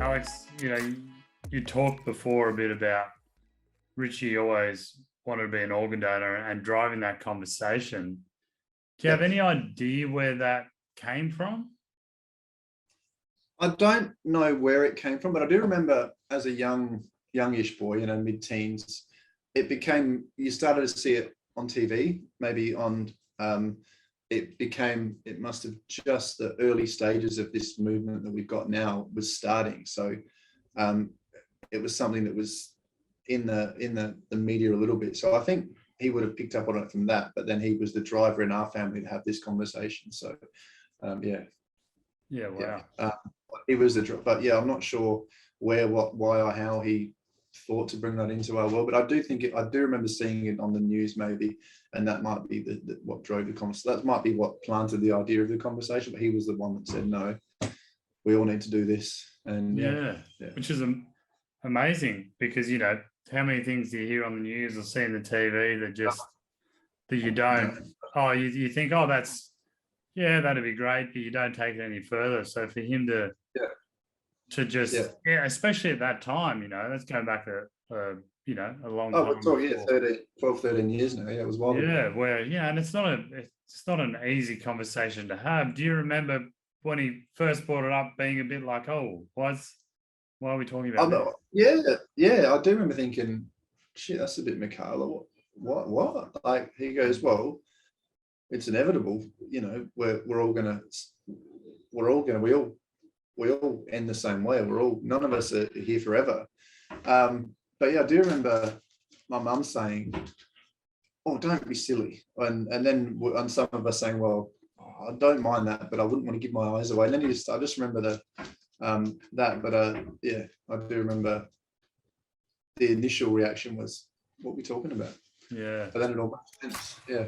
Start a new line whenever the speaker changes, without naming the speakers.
Alex, you talked before a bit about Richie always wanted to be an organ donor and driving that conversation. Do you have any idea where that came from?
I don't know where it came from, but I do remember as a youngish boy, mid-teens, you started to see it on TV, maybe on, it must have just the early stages of this movement that we've got now was starting. So it was something that was in the media a little bit. So I think he would have picked up on it from that, but then he was the driver in our family to have this conversation. So
Yeah, wow.
He was but yeah, I'm not sure where, what, why, or how he thought to bring that into our world. But I do remember seeing it on the news maybe, and that might be what drove the conversation. That might be what planted the idea of the conversation. But he was the one that said, no, we all need to do this. And
yeah. Which is amazing, because how many things do you hear on the news or see in the TV that you don't? You think, that'd be great, but you don't take it any further. So for him to especially at that time, that's going back a long time.
We're talking 12, 13 years now. Yeah, it was wild.
Yeah, and it's not an easy conversation to have. Do you remember when he first brought it up being a bit like, why are we talking about
that? Yeah, I do remember thinking, shit, that's a bit Michaela. What? Like, he goes, well, it's inevitable. We all end the same way. None of us are here forever. But yeah, I do remember my mum saying, "Oh, don't be silly," and then some of us saying, "Well, I don't mind that, but I wouldn't want to give my eyes away." And then I just remember that. But I do remember the initial reaction was, "What are we talking about?"
Yeah.
But then it all makes sense. Yeah.